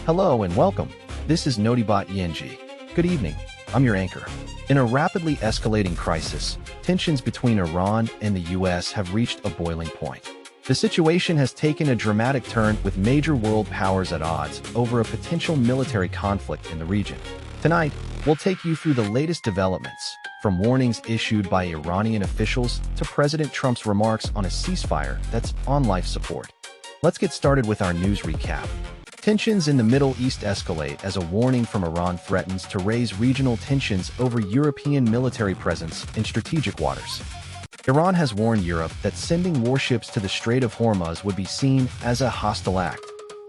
Hello and welcome. This is Notibot ENG. Good evening. I'm your anchor. In a rapidly escalating crisis, tensions between Iran and the US have reached a boiling point. The situation has taken a dramatic turn with major world powers at odds over a potential military conflict in the region. Tonight, we'll take you through the latest developments, from warnings issued by Iranian officials to President Trump's remarks on a ceasefire that's on life support. Let's get started with our news recap. Tensions in the Middle East escalate as a warning from Iran threatens to raise regional tensions over European military presence in strategic waters. Iran has warned Europe that sending warships to the Strait of Hormuz would be seen as a hostile act.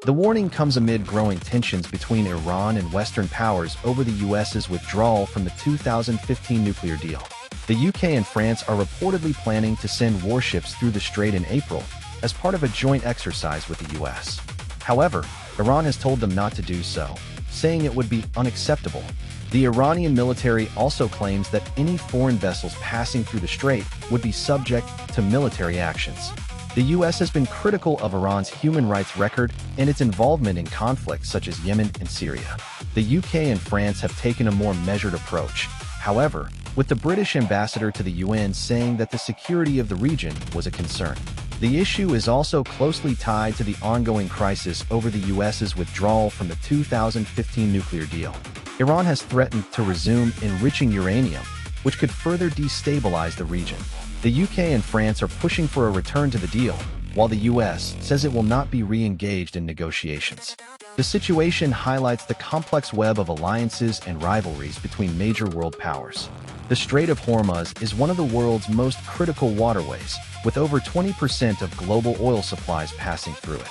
The warning comes amid growing tensions between Iran and Western powers over the US's withdrawal from the 2015 nuclear deal. The UK and France are reportedly planning to send warships through the strait in April as part of a joint exercise with the US. However, Iran has told them not to do so, saying it would be unacceptable. The Iranian military also claims that any foreign vessels passing through the strait would be subject to military actions. The US has been critical of Iran's human rights record and its involvement in conflicts such as Yemen and Syria. The UK and France have taken a more measured approach. However, with the British ambassador to the UN saying that the security of the region was a concern. The issue is also closely tied to the ongoing crisis over the US's withdrawal from the 2015 nuclear deal. Iran has threatened to resume enriching uranium, which could further destabilize the region. The UK and France are pushing for a return to the deal, while the US says it will not be re-engaged in negotiations. The situation highlights the complex web of alliances and rivalries between major world powers. The Strait of Hormuz is one of the world's most critical waterways, with over 20% of global oil supplies passing through it.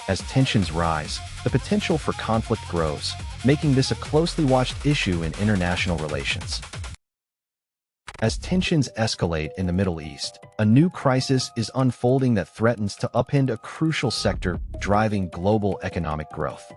As tensions rise, the potential for conflict grows, making this a closely watched issue in international relations. As tensions escalate in the Middle East, a new crisis is unfolding that threatens to upend a crucial sector driving global economic growth.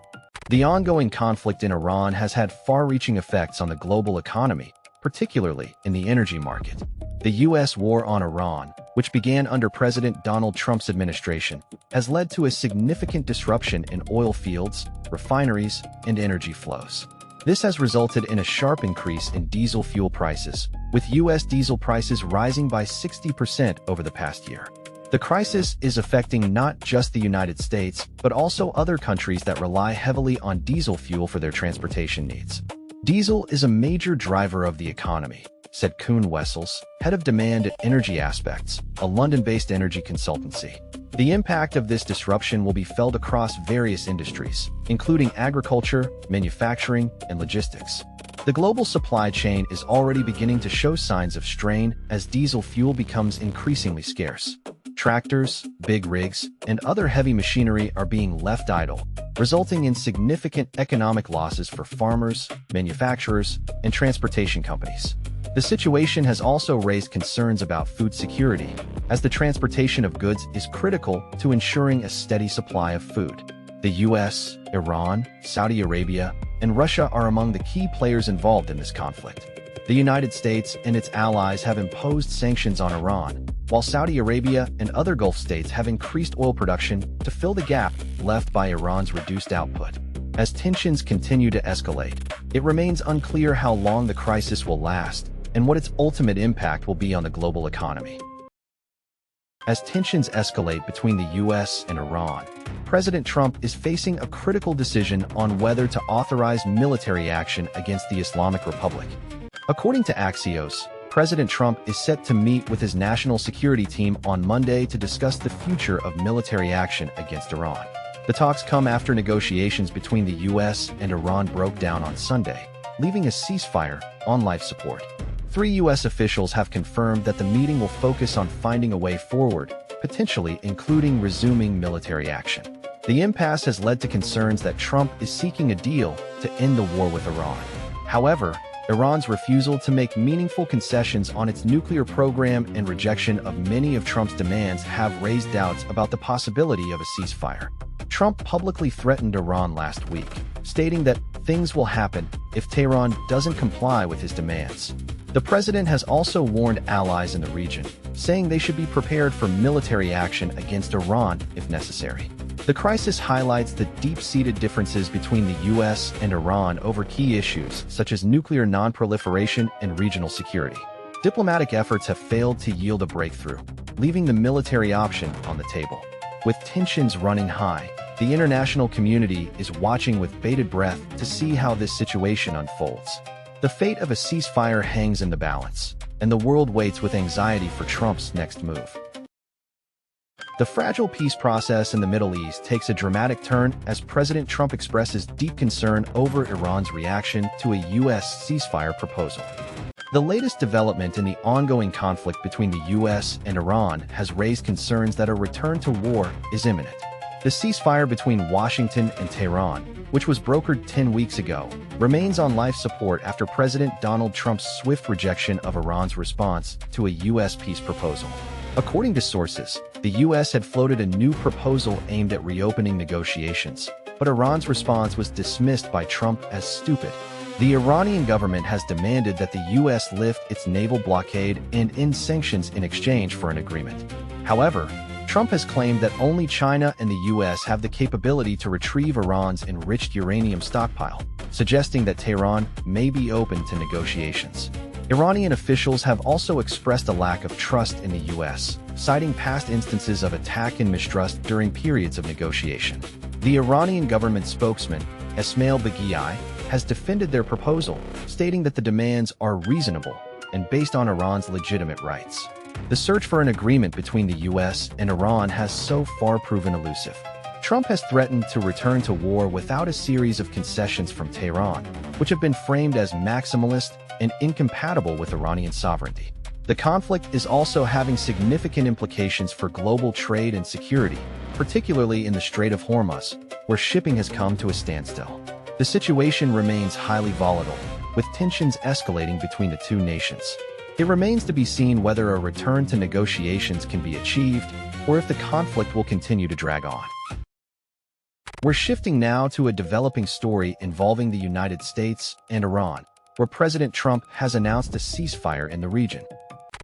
The ongoing conflict in Iran has had far-reaching effects on the global economy, particularly in the energy market. The U.S. war on Iran, which began under President Donald Trump's administration, has led to a significant disruption in oil fields, refineries, and energy flows. This has resulted in a sharp increase in diesel fuel prices, with U.S. diesel prices rising by 60% over the past year. The crisis is affecting not just the United States, but also other countries that rely heavily on diesel fuel for their transportation needs. Diesel is a major driver of the economy, said Koen Wessels, head of demand at Energy Aspects, a London-based energy consultancy. The impact of this disruption will be felt across various industries, including agriculture, manufacturing, and logistics. The global supply chain is already beginning to show signs of strain as diesel fuel becomes increasingly scarce. Tractors, big rigs, and other heavy machinery are being left idle, resulting in significant economic losses for farmers, manufacturers, and transportation companies. The situation has also raised concerns about food security, as the transportation of goods is critical to ensuring a steady supply of food. The US, Iran, Saudi Arabia, and Russia are among the key players involved in this conflict. The United States and its allies have imposed sanctions on Iran, while Saudi Arabia and other Gulf states have increased oil production to fill the gap left by Iran's reduced output. As tensions continue to escalate, it remains unclear how long the crisis will last and what its ultimate impact will be on the global economy. As tensions escalate between the US and Iran, President Trump is facing a critical decision on whether to authorize military action against the Islamic Republic. According to Axios, President Trump is set to meet with his national security team on Monday to discuss the future of military action against Iran. The talks come after negotiations between the US and Iran broke down on Sunday, leaving a ceasefire on life support. 3 U.S. officials have confirmed that the meeting will focus on finding a way forward, potentially including resuming military action. The impasse has led to concerns that Trump is seeking a deal to end the war with Iran. However, Iran's refusal to make meaningful concessions on its nuclear program and rejection of many of Trump's demands have raised doubts about the possibility of a ceasefire. Trump publicly threatened Iran last week, stating that things will happen if Tehran doesn't comply with his demands. The president has also warned allies in the region, saying they should be prepared for military action against Iran if necessary. The crisis highlights the deep-seated differences between the U.S. and Iran over key issues such as nuclear non-proliferation and regional security. Diplomatic efforts have failed to yield a breakthrough, leaving the military option on the table. With tensions running high, the international community is watching with bated breath to see how this situation unfolds. The fate of a ceasefire hangs in the balance, and the world waits with anxiety for Trump's next move. The fragile peace process in the Middle East takes a dramatic turn as President Trump expresses deep concern over Iran's reaction to a U.S. ceasefire proposal. The latest development in the ongoing conflict between the U.S. and Iran has raised concerns that a return to war is imminent. The ceasefire between Washington and Tehran, which was brokered 10 weeks ago, remains on life support after President Donald Trump's swift rejection of Iran's response to a U.S. peace proposal. According to sources, the U.S. had floated a new proposal aimed at reopening negotiations, but Iran's response was dismissed by Trump as stupid. The Iranian government has demanded that the U.S. lift its naval blockade and end sanctions in exchange for an agreement. However, Trump has claimed that only China and the U.S. have the capability to retrieve Iran's enriched uranium stockpile, suggesting that Tehran may be open to negotiations. Iranian officials have also expressed a lack of trust in the U.S., citing past instances of attack and mistrust during periods of negotiation. The Iranian government spokesman, Esmail Baghaei, has defended their proposal, stating that the demands are reasonable and based on Iran's legitimate rights. The search for an agreement between the U.S. and Iran has so far proven elusive. Trump has threatened to return to war without a series of concessions from Tehran, which have been framed as maximalist and incompatible with Iranian sovereignty. The conflict is also having significant implications for global trade and security, particularly in the Strait of Hormuz, where shipping has come to a standstill. The situation remains highly volatile, with tensions escalating between the two nations. It remains to be seen whether a return to negotiations can be achieved, or if the conflict will continue to drag on. We're shifting now to a developing story involving the United States and Iran, where President Trump has announced a ceasefire in the region.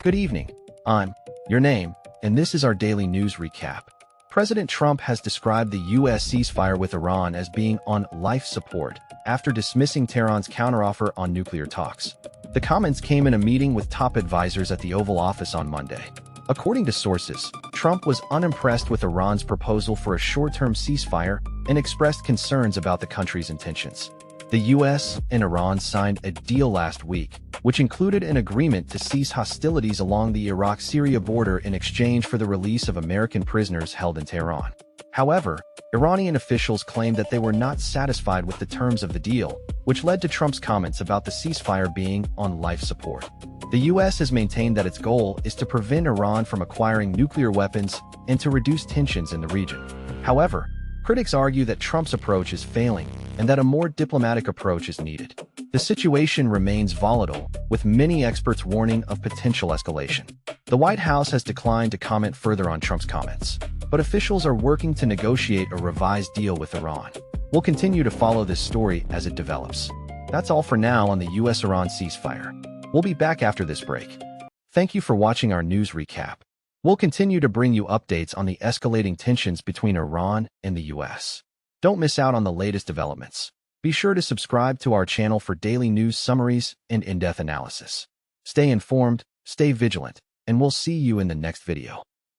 Good evening, I'm your name, and this is our daily news recap. President Trump has described the U.S. ceasefire with Iran as being on life support after dismissing Tehran's counteroffer on nuclear talks. The comments came in a meeting with top advisors at the Oval Office on Monday. According to sources, Trump was unimpressed with Iran's proposal for a short-term ceasefire and expressed concerns about the country's intentions. The U.S. and Iran signed a deal last week, which included an agreement to cease hostilities along the Iraq-Syria border in exchange for the release of American prisoners held in Tehran. However, Iranian officials claimed that they were not satisfied with the terms of the deal, which led to Trump's comments about the ceasefire being on life support. The U.S. has maintained that its goal is to prevent Iran from acquiring nuclear weapons and to reduce tensions in the region. However, critics argue that Trump's approach is failing and that a more diplomatic approach is needed. The situation remains volatile, with many experts warning of potential escalation. The White House has declined to comment further on Trump's comments, but officials are working to negotiate a revised deal with Iran. We'll continue to follow this story as it develops. That's all for now on the U.S.-Iran ceasefire. We'll be back after this break. Thank you for watching our news recap. We'll continue to bring you updates on the escalating tensions between Iran and the U.S. Don't miss out on the latest developments. Be sure to subscribe to our channel for daily news summaries and in-depth analysis. Stay informed, stay vigilant, and we'll see you in the next video.